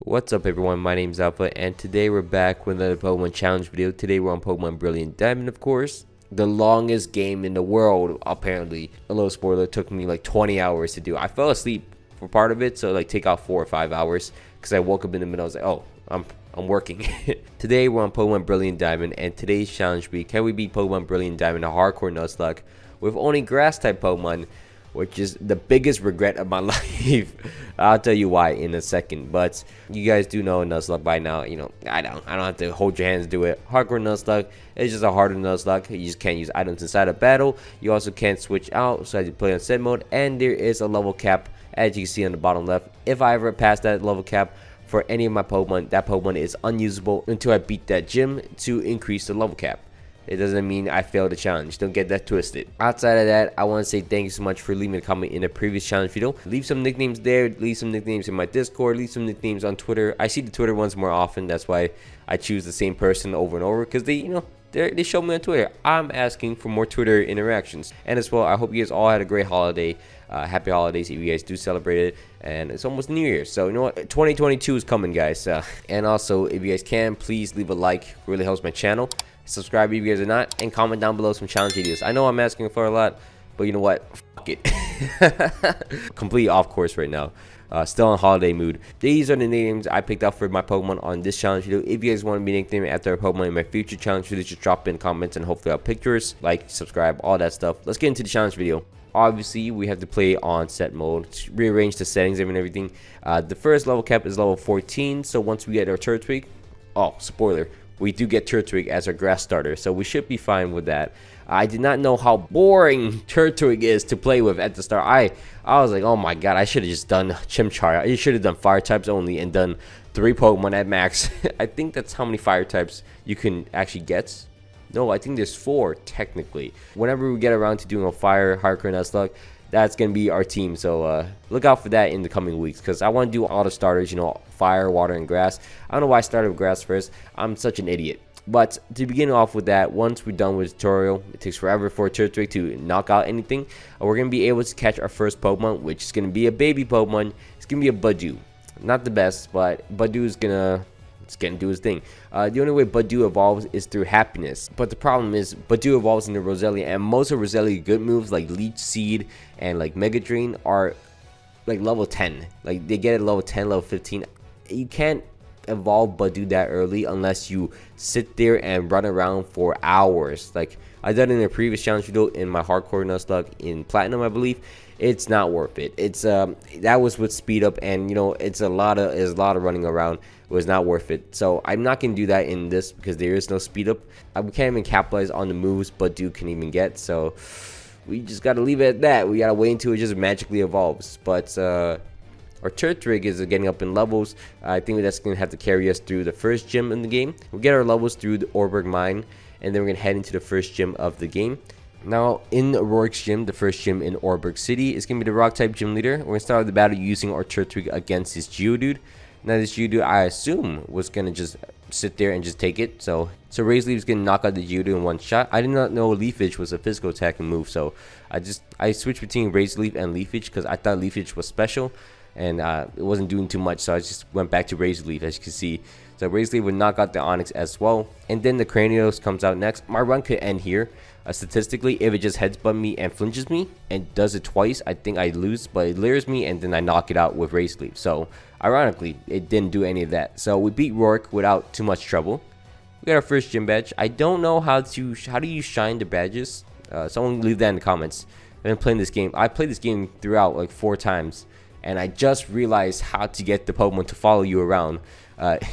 What's up everyone, my name's Alpha and today we're back with another Pokemon challenge video. Today we're on Pokemon Brilliant Diamond, of course. The longest game in the world, apparently. A little spoiler, it took me like 20 hours to do. I fell asleep for part of it, so like take out 4 or 5 hours because I woke up in the middle. I was like, oh, I'm working. Today we're on Pokemon Brilliant Diamond and today's challenge will be, can we beat Pokemon Brilliant Diamond a hardcore Nuzlocke with only grass type Pokemon? Which is the biggest regret of my life. I'll tell you why in a second. But you guys do know Nuzlocke by now. You know, I don't have to hold your hands to do it. Hardcore Nuzlocke is just a harder Nuzlocke. You just can't use items inside a battle. You also can't switch out, so I have to play on set mode. And there is a level cap, as you can see on the bottom left. If I ever pass that level cap for any of my Pokemon, that Pokemon is unusable until I beat that gym to increase the level cap. It doesn't mean I failed the challenge. Don't get that twisted. Outside of that, I want to say thank you so much for leaving a comment in the previous challenge video. Leave some nicknames there. Leave some nicknames in my Discord. Leave some nicknames on Twitter. I see the Twitter ones more often. That's why I choose the same person over and over because they show me on Twitter. I'm asking for more Twitter interactions. And as well, I hope you guys all had a great holiday. Happy holidays if you guys do celebrate it. And it's almost New Year. So, you know what? 2022 is coming, guys. And also, if you guys can, please leave a like. It really helps my channel. Subscribe if you guys are not, and comment down below some challenge videos. I know I'm asking for a lot, but you know what? Fuck it. Completely off course right now. Still in holiday mood. These are the names I picked out for my Pokemon on this challenge video. If you guys want to be nicknamed after a Pokemon in my future challenge videos, just drop in comments and hopefully I'll pick yours. Like, subscribe, all that stuff. Let's get into the challenge video. Obviously, we have to play on set mode, rearrange the settings and everything. The first level cap is level 14, so once we get our Turtwig, oh, spoiler, we do get Turtwig as our grass starter, so we should be fine with that. I did not know how boring Turtwig is to play with at the start. I was like, oh my god, I should have just done Chimchar. I should have done fire types only and done 3 Pokemon at max. I think that's how many fire types you can actually get. No, I think there's 4 technically. Whenever we get around to doing a fire hardcore Nuzlocke, that's gonna be our team, so look out for that in the coming weeks because I want to do all the starters, you know, fire, water, and grass. I don't know why I started with grass first. I'm such an idiot. But to begin off with that, once we're done with the tutorial, it takes forever for a Turtwig to knock out anything. We're gonna be able to catch our first Pokemon, which is gonna be a baby Pokemon. It's gonna be a Budew. Not the best, but Budew is gonna do his thing. The only way Budew evolves is through happiness, but the problem is Budew evolves into Roselia, and most of Roselia's good moves like Leech Seed and like Mega Drain are like level 10. Like they get it level 10, level 15. You can't evolve Budew that early unless you sit there and run around for hours. Like I did in a previous challenge video in my hardcore Nuzlocke in Platinum, I believe. It's not worth it. It's that was with speed up, and you know it's a lot of running around. It was not worth it. So I'm not gonna do that in this because there is no speed up. We can't even capitalize on the moves Budew can even get. So we just gotta leave it at that. We gotta wait until it just magically evolves. But our Turtwig is getting up in levels. I think that's gonna have to carry us through the first gym in the game. We'll get our levels through the Orberg Mine, and then we're gonna head into the first gym of the game. Now, in Rourke's gym, the first gym in Orberg City, is going to be the Rock-type gym leader. We're going to start the battle using our Turtwig against his Geodude. Now, this Geodude, I assume, was going to just sit there and just take it. So Razor Leaf is going to knock out the Geodude in one shot. I did not know Leafage was a physical attacking move, so I switched between Razor Leaf and Leafage because I thought Leafage was special, and it wasn't doing too much, so I just went back to Razor Leaf, as you can see. So Razor Leaf would knock out the Onix as well, and then the Cranios comes out next. My run could end here. Statistically, if it just headbutt me and flinches me and does it twice, I think I lose, but it lures me and then I knock it out with Razor Leaf. So ironically, it didn't do any of that. So we beat Rourke without too much trouble. We got our first gym badge. I don't know how do you shine the badges. Someone leave that in the comments. I've been playing this game. I played this game throughout like 4 times, and I just realized how to get the Pokemon to follow you around.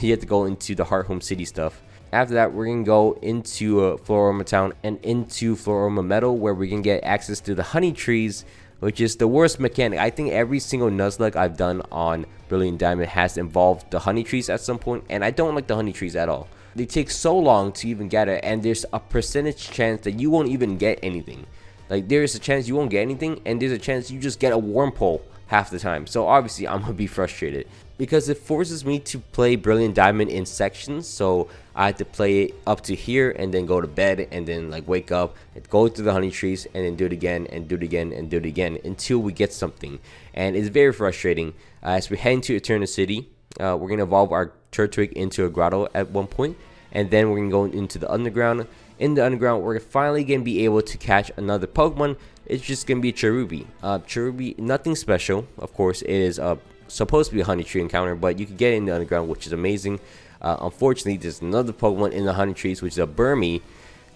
You have to go into the Heart Home City stuff. After that, we're going to go into Floroma Town and into Floroma Meadow, where we can get access to the honey trees, which is the worst mechanic. I think every single Nuzlocke I've done on Brilliant Diamond has involved the honey trees at some point, and I don't like the honey trees at all. They take so long to even get it, and there's a percentage chance that you won't even get anything. Like, there's a chance you won't get anything, and there's a chance you just get a Wurmple half the time. So obviously I'm gonna be frustrated because it forces me to play Brilliant Diamond in sections. So I had to play it up to here and then go to bed and then like wake up and go through the honey trees and then do it again and do it again and do it again until we get something. And it's very frustrating. As we head into Eternal City, We're going to evolve our Turtwig into a Grotto at one point, and then we're going to go into the underground. In the underground, we're finally going to be able to catch another Pokemon. It's just going to be a Cherubi. Cherubi, nothing special. Of course, it is supposed to be a Honey Tree encounter, but you can get it in the underground, which is amazing. Unfortunately, there's another Pokemon in the Honey Trees, which is a Burmy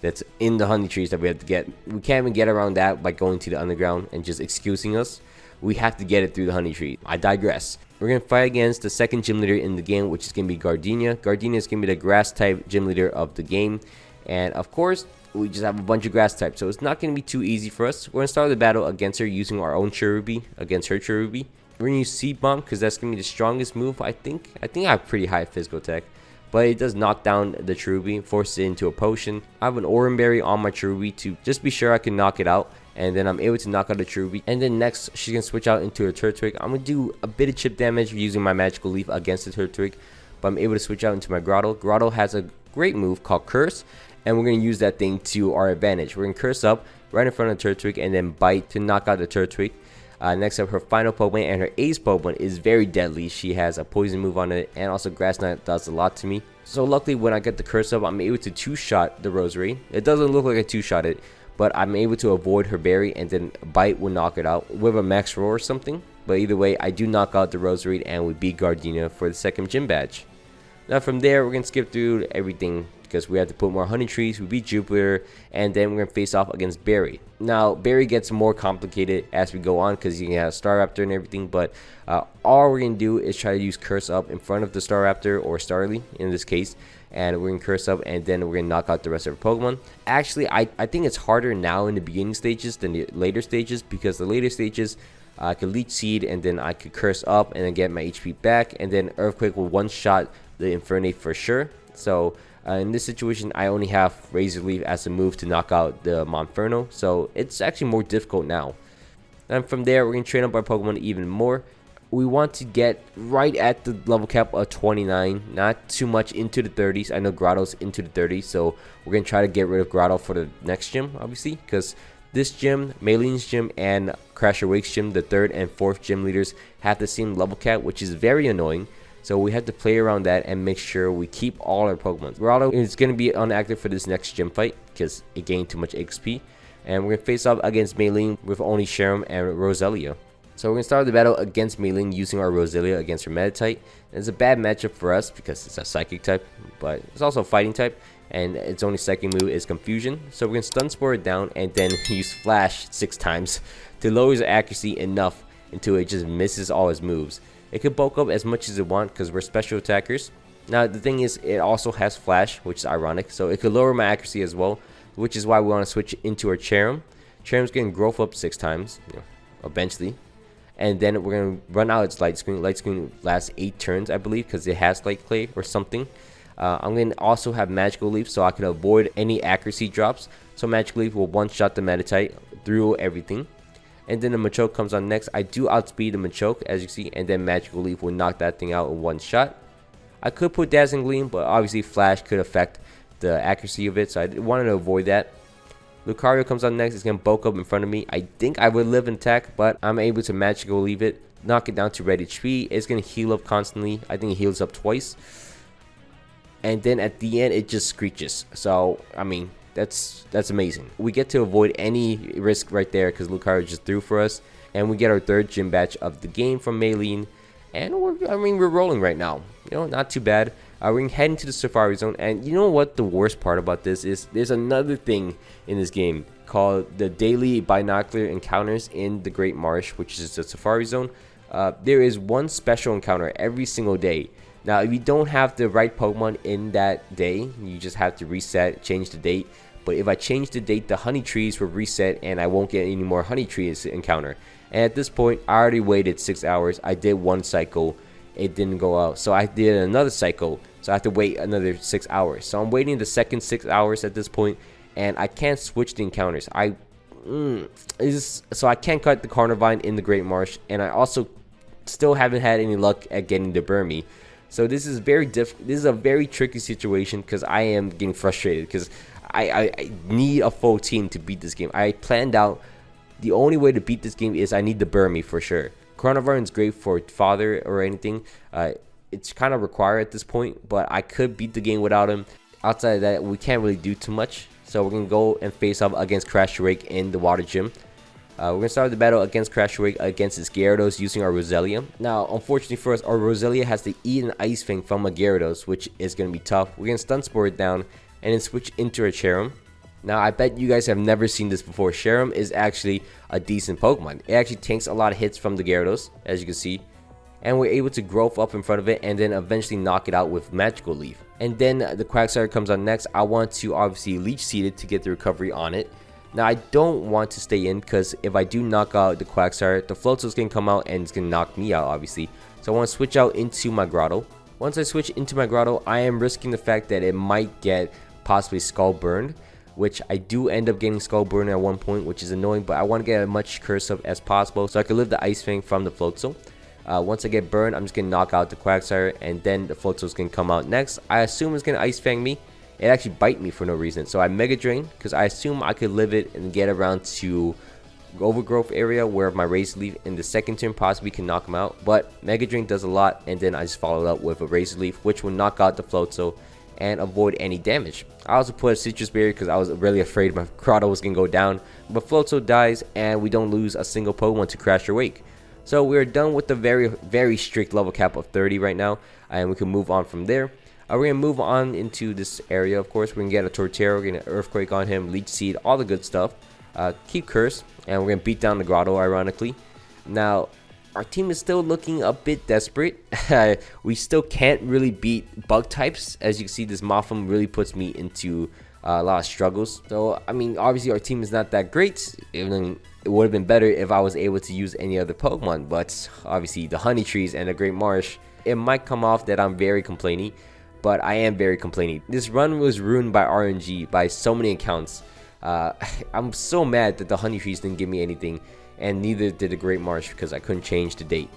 that's in the Honey Trees that we have to get. We can't even get around that by going to the underground and just excusing us. We have to get it through the Honey Tree. I digress. We're going to fight against the second gym leader in the game, which is going to be Gardenia. Gardenia is going to be the grass type gym leader of the game. And of course, we just have a bunch of grass types, so it's not going to be too easy for us. We're going to start the battle against her using our own Cherubi against her Cherubi. We're going to use Seed Bomb because that's going to be the strongest move, I think. I have pretty high physical attack, but it does knock down the Cherubi, force it into a potion. I have an Oran Berry on my Cherubi to just be sure I can knock it out. And then I'm able to knock out the Cherubi. And then next, she's going to switch out into a Turtwig. I'm going to do a bit of chip damage using my Magical Leaf against the Turtwig. But I'm able to switch out into my Grotto. Grotto has a great move called Curse. And we're going to use that thing to our advantage. We're going to Curse up right in front of the Turtwig and then Bite to knock out the Turtwig. Next up, her final Pokemon and her ace Pokemon is very deadly. She has a poison move on it, and also Grass Knot does a lot to me. So luckily, when I get the Curse up, I'm able to two-shot the Rosary. It doesn't look like I two-shot it, but I'm able to avoid her berry, and then Bite will knock it out with a Max Roar or something. But either way, I do knock out the Rosary, and we beat Gardenia for the second gym badge. Now from there, we're going to skip through everything because we have to put more Honey Trees. We beat Jupiter, and then we're going to face off against Barry. Now, Barry gets more complicated as we go on because you can have Staraptor and everything, but all we're going to do is try to use Curse Up in front of the Staraptor, or Starly in this case, and we're going to Curse Up, and then we're going to knock out the rest of our Pokemon. Actually, I think it's harder now in the beginning stages than the later stages, because the later stages, I could Leech Seed, and then I could Curse Up, and then get my HP back, and then Earthquake will one-shot the Infernape for sure. So in this situation, I only have Razor Leaf as a move to knock out the Monferno, so it's actually more difficult now. And from there, we're going to train up our Pokemon even more. We want to get right at the level cap of 29, not too much into the 30s. I know Grotto's into the 30s, so we're going to try to get rid of Grotto for the next gym, obviously, because this gym, Maylene's gym, and Crasher Wake's gym, the third and fourth gym leaders, have the same level cap, which is very annoying. So we have to play around that and make sure we keep all our Pokemon. Grotto is going to be inactive for this next gym fight because it gained too much XP. And we're going to face off against Maylene with only Sharam and Roselia. So we're going to start the battle against Maylene using our Roselia against her Meditite. It's a bad matchup for us because it's a Psychic type, but it's also a Fighting type. And its only second move is Confusion. So we're going to Stun Spore it down and then use Flash 6 times to lower his accuracy enough until it just misses all his moves. It could bulk up as much as it wants because we're special attackers. Now, the thing is, it also has Flash, which is ironic. So it could lower my accuracy as well, which is why we want to switch into our Cherum. Cherum's going to growth up 6 times, eventually. And then we're going to run out its Light Screen. Light Screen lasts 8 turns, I believe, because it has Light Clay or something. I'm going to also have Magical Leaf so I can avoid any accuracy drops. So Magical Leaf will one-shot the Meditite through everything. And then the Machoke comes on next. I do outspeed the Machoke, as you see, and then Magical Leaf will knock that thing out in one shot. I could put Dazzling Gleam, but obviously Flash could affect the accuracy of it, so I wanted to avoid that. Lucario comes on next. It's going to bulk up in front of me. I think I would live in attack, but I'm able to Magical Leave it, knock it down to Red HP. It's going to heal up constantly. I think it heals up twice. And then at the end, it just screeches. So, I mean, that's amazing. We get to avoid any risk right there because Lucario just threw for us. And we get our third gym badge of the game from Maylene. And we're rolling right now. Not too bad. We're heading to the Safari Zone. And you know what the worst part about this is? There's another thing in this game called the daily binocular encounters in the Great Marsh, which is the Safari Zone. There is one special encounter every single day. Now, if you don't have the right Pokemon in that day, you just have to reset, change the date. But if I change the date, the Honey Trees will reset and I won't get any more Honey Trees encounter. And at this point, I already waited 6 hours. I did one cycle. It didn't go out. So I did another cycle. So I have to wait another 6 hours. So I'm waiting the second 6 hours at this point. And I can't switch the encounters. So I can't cut the Carnivine in the Great Marsh. And I also still haven't had any luck at getting the Burmy. So this is this is a very tricky situation because I am getting frustrated because I need a full team to beat this game. I planned out the only way to beat this game is I need the Burmy for sure. Carnivine's great for fodder or anything. it's kind of required at this point, but I could beat the game without him. Outside of that, we can't really do too much. So we're going to go and face off against Crash Rake in the water gym. We're going to start the battle against Crash Rake against his Gyarados using our Roselia. Now, unfortunately for us, our Roselia has to eat an Ice Fang from a Gyarados, which is going to be tough. We're going to Stun Spore it down and then switch into a Cherim. Now, I bet you guys have never seen this before. Cherim is actually a decent Pokemon. It actually tanks a lot of hits from the Gyarados, as you can see. And we're able to growth up in front of it and then eventually knock it out with Magical Leaf. And then the Quagsire comes on next. I want to obviously Leech Seed it to get the recovery on it. Now, I don't want to stay in because if I do knock out the Quagsire, the Floatzel's going to come out and it's going to knock me out, obviously. So I want to switch out into my Grotto. Once I switch into my Grotto, I am risking the fact that it might get possibly Skull Burned, which I do end up getting Skull Burned at one point, which is annoying, but I want to get as much Curse Up as possible so I can live the Ice Fang from the Floatzel. Once I get burned, I'm just going to knock out the Quagsire, and then the Floatzel's going to come out next. I assume it's going to Ice Fang me. It actually bite me for no reason. So I Mega Drain because I assume I could live it and get around to Overgrowth area where my Razor Leaf in the second turn possibly can knock him out. But Mega Drain does a lot, and then I just followed up with a Razor Leaf, which will knock out the Floatzel and avoid any damage. I also put a Citrus Berry because I was really afraid my Grotto was going to go down. But Floatzel dies, and we don't lose a single Pokemon to Crash or Wake. So we're done with the very strict level cap of 30 right now, and we can move on from there. We're going to move on into this area, of course. We're going to get a Torterra, we're going to Earthquake on him, Leech Seed, all the good stuff. Keep Curse, and we're going to beat down the Grotto, ironically. Now, our team is still looking a bit desperate. We still can't really beat Bug types. As you can see, this Mothim really puts me into a lot of struggles. So, I mean, obviously our team is not that great. It would have been better if I was able to use any other Pokemon. But, obviously, the Honey Trees and the Great Marsh, it might come off that I'm very complaining. But I am very complaining. This run was ruined by RNG by so many accounts. I'm so mad that the Honey Trees didn't give me anything, and neither did the Great Marsh because I couldn't change the date.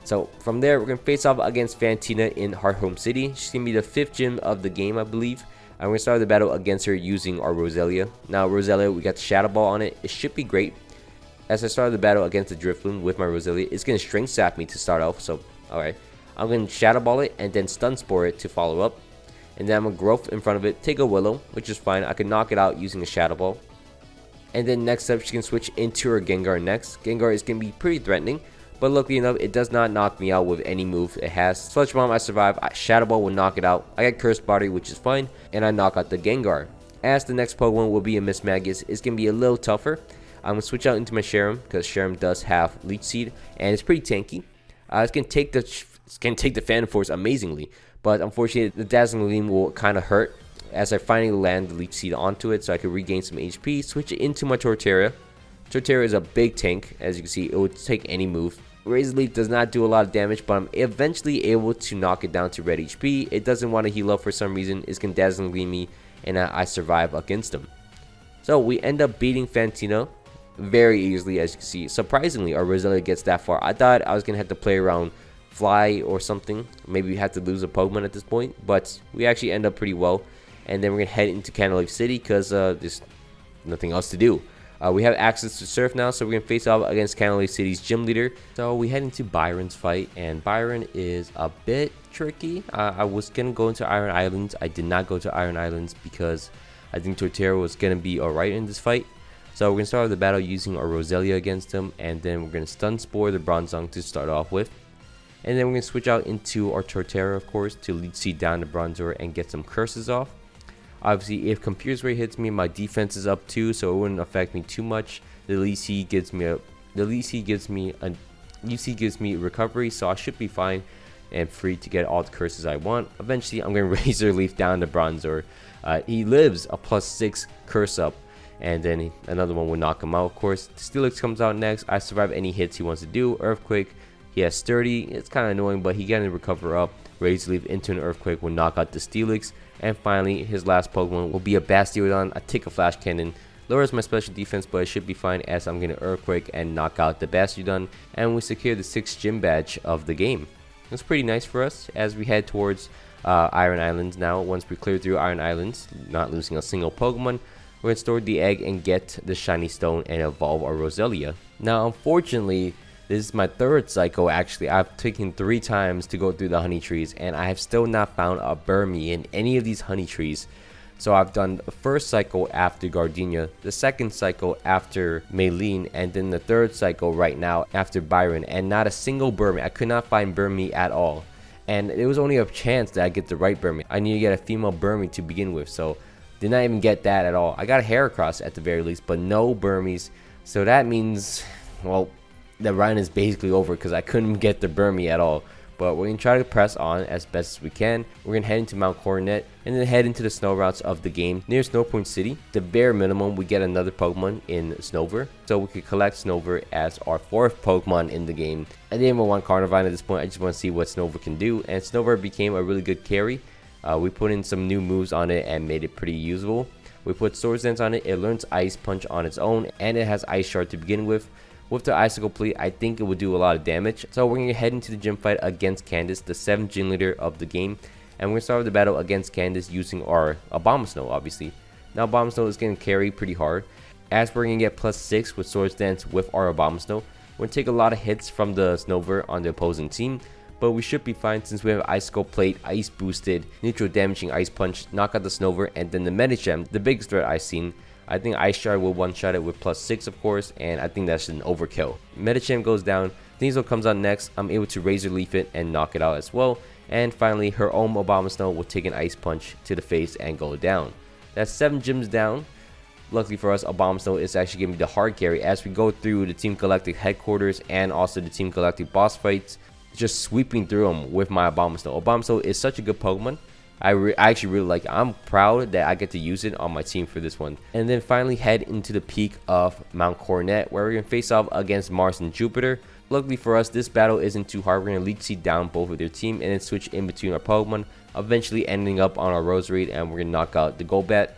So from there, we're going to face off against Fantina in Hearthome City. She's going to be the 5th gym of the game, I believe. And we're going to start the battle against her using our Roselia. Now, Roselia, we got the Shadow Ball on it. It should be great. As I started the battle against the Drifloon with my Roselia, it's going to Strength Sap me to start off. So, alright. I'm going to Shadow Ball it and then Stun Spore it to follow up. And then I'm going to Growth in front of it, take a Willow, which is fine. I can knock it out using a Shadow Ball. And then next up, she can switch into her Gengar next. Gengar is going to be pretty threatening, but luckily enough, it does not knock me out with any move it has. Sludge Bomb, I survive. Shadow Ball will knock it out. I get Cursed Body, which is fine, and I knock out the Gengar. As the next Pokemon will be a Miss Magus, it's going to be a little tougher. I'm going to switch out into my Cherim, because Cherim does have Leech Seed, and it's pretty tanky. It's going to take the Phantom Force amazingly, but unfortunately, the Dazzling Gleam will kind of hurt as I finally land the Leech Seed onto it so I can regain some HP, switch it into my Torterra. Torterra is a big tank, as you can see, it would take any move. Razor Leaf does not do a lot of damage, but I'm eventually able to knock it down to red HP. It doesn't want to heal up for some reason, it's going to Dazzling Gleam me, and I survive against him. So we end up beating Fantina very easily, as you can see. Surprisingly, our Roselia gets that far. I thought I was going to have to play around Fly or something. Maybe we had to lose a Pokemon at this point, but we actually end up pretty well. And then we're going to head into Candlelight City because there's nothing else to do. We have access to Surf now, so we're going to face off against Candlelight City's gym leader. So we head into Byron's fight, and Byron is a bit tricky. I was going to go into Iron Islands. I did not go to Iron Islands because I think Torterra was going to be alright in this fight. So we're going to start the battle using our Roselia against him, and then we're going to Stun Spore the Bronzong to start off with. And then we're going to switch out into our Torterra, of course, to Leech Seed down the Bronzor and get some curses off. Obviously, if Confuse Ray hits me, my defense is up too, so it wouldn't affect me too much. The Leech Seed gives me recovery, so I should be fine and free to get all the curses I want. Eventually, I'm going to Razor Leaf down the Bronzor. He lives a +6 curse up, and then another one will knock him out, of course. Steelix comes out next. I survive any hits he wants to do. Earthquake, he has Sturdy. It's kind of annoying, but he can recover up. Razor Leaf into an Earthquake will knock out the Steelix. And finally, his last Pokemon will be a Bastiodon. I take a Flash Cannon. Lowers my special defense, but it should be fine as I'm going to Earthquake and knock out the Bastiodon. And we secure the 6th gym badge of the game. It's pretty nice for us as we head towards Iron Islands now. Once we clear through Iron Islands, not losing a single Pokemon, we're going to store the egg and get the Shiny Stone and evolve our Roselia. Now, unfortunately, This is my third cycle actually. I've taken 3 times to go through the honey trees, and I have still not found a Burmy in any of these honey trees. So I've done the first cycle after Gardenia, the second cycle after Maylene, and then the third cycle right now after Byron, and not a single Burmy. I could not find Burmy at all. And it was only a chance that I get the right Burmy. I need to get a female Burmy to begin with, so did not even get that at all. I got a Heracross at the very least, but no Burmies. So that means, well, the run is basically over because I couldn't get the Burmy at all. But we're going to try to press on as best as we can. We're going to head into Mount Coronet and then head into the snow routes of the game. Near Snowpoint City, the bare minimum, we get another Pokemon in Snover. So we could collect Snover as our 4th Pokemon in the game. I didn't even want Carnivine at this point. I just want to see what Snover can do. And Snover became a really good carry. We put in some new moves on it and made it pretty usable. We put Swords Dance on it. It learns Ice Punch on its own. And it has Ice Shard to begin with. With the Icicle Plate, I think it would do a lot of damage. So we're going to head into the gym fight against Candace, the 7th gym leader of the game. And we're going to start with the battle against Candace using our Abomasnow, obviously. Now Abomasnow is going to carry pretty hard. As we're going to get +6 with Swords Dance with our Abomasnow. We're going to take a lot of hits from the Snover on the opposing team. But we should be fine since we have Icicle Plate, Ice Boosted, Neutral Damaging Ice Punch, knock out the Snover, and then the Medicham, the biggest threat I've seen. I think Ice Shard will one-shot it with +6, of course, and I think that's an overkill. Medicham goes down, Sneasel comes out next. I'm able to Razor Leaf it and knock it out as well. And finally, her own Abomasnow will take an Ice Punch to the face and go down. That's 7 gyms down. Luckily for us, Abomasnow is actually giving me the hard carry as we go through the Team Galactic headquarters and also the Team Galactic boss fights. Just sweeping through them with my Abomasnow. Abomasnow is such a good Pokemon. I actually really like it. I'm proud that I get to use it on my team for this one. And then finally head into the peak of Mount Coronet where we're going to face off against Mars and Jupiter. Luckily for us, this battle isn't too hard. We're going to Leech Seed down both of their team and then switch in between our Pokemon, eventually ending up on our Roserade, and we're going to knock out the Golbat.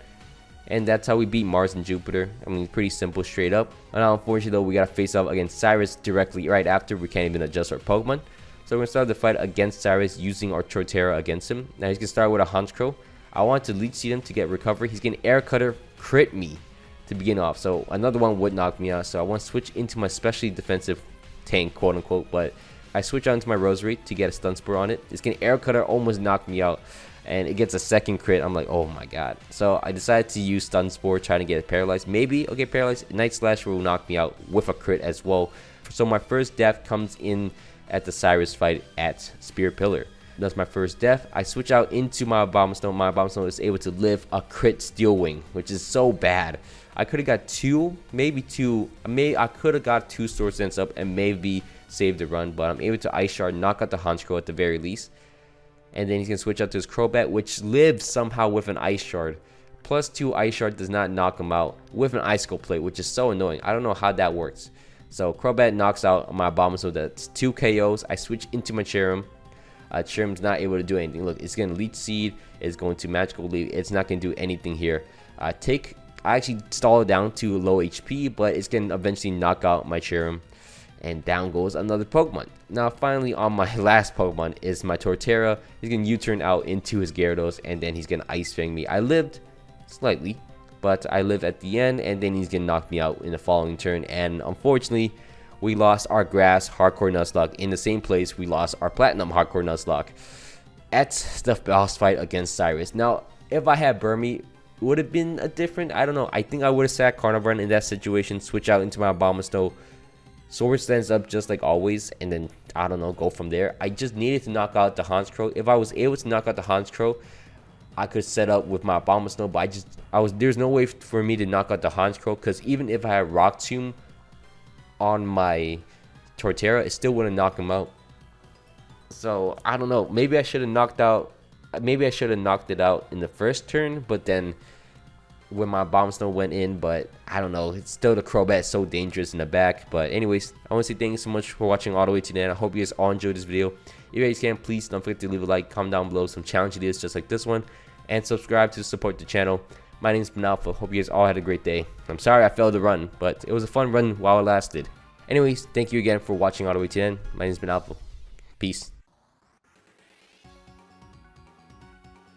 And that's how we beat Mars and Jupiter. I mean, pretty simple, straight up. And now, unfortunately though, we got to face off against Cyrus directly right after. We can't even adjust our Pokemon. So we're going to start the fight against Cyrus using our Torterra against him. Now he's going to start with a Honchkrow. I want to Leech Seed him to get recovery. He's going to Air Cutter crit me to begin off. So another one would knock me out. So I want to switch into my specially defensive tank, quote unquote. But I switch onto my Roserade to get a Stun Spore on it. It's going to Air Cutter, almost knock me out. And it gets a second crit. I'm like, oh my god. So I decided to use Stun Spore, trying to get it paralyzed. Maybe I'll get paralyzed. Night Slash will knock me out with a crit as well. So my first death comes in at the Cyrus fight at Spirit Pillar. That's my first death. I switch out into my Abomasnow. My Abomasnow is able to live a crit Steel Wing, which is so bad. I could have got 2, maybe 2. I could have got 2 Swords Dance up and maybe saved the run, but I'm able to Ice Shard, knock out the Honchkrow at the very least. And then he's going to switch out to his Crobat, which lives somehow with an Ice Shard. +2 Ice Shard does not knock him out with an Icicle Plate, which is so annoying. I don't know how that works. So Crobat knocks out my Abomasnow. That's 2 KOs. I switch into my Cherrim. Cherrim's not able to do anything. Look, it's going to Leech Seed. It's going to Magical Leaf. It's not going to do anything here. I actually stall it down to low HP, but it's going to eventually knock out my Cherrim. And down goes another Pokemon. Now finally on my last Pokemon is my Torterra. He's going to U-turn out into his Gyarados, and then he's going to Ice Fang me. I lived slightly, but I live at the end, and then he's gonna knock me out in the following turn. And unfortunately, we lost our Grass Hardcore Nuzlocke in the same place we lost our Platinum Hardcore Nuzlocke at the boss fight against Cyrus. Now, if I had Burmy, would have been a different, I don't know. I think I would have sat Carnivine in that situation, switch out into my Abomasnow, Sword stands up just like always, and then, I don't know, go from there. I just needed to knock out the Honchkrow. If I was able to knock out the Honchkrow, I could set up with my Abomasnow, but there's no way for me to knock out the Honchkrow, because even if I had Rock Tomb on my Torterra, it still wouldn't knock him out. So I don't know. Maybe I should have knocked it out in the first turn, but then when my Abomasnow went in, but I don't know. It's still the Crobat so dangerous in the back. But anyways, I want to say thank you so much for watching all the way to the end. I hope you guys all enjoyed this video. If you guys can, please don't forget to leave a like, comment down below some challenge ideas just like this one, and subscribe to support the channel. My name's been Alpha. Hope you guys all had a great day. I'm sorry I failed the run, but it was a fun run while it lasted. Anyways, thank you again for watching all the way to the end. My name's been Alpha. Peace.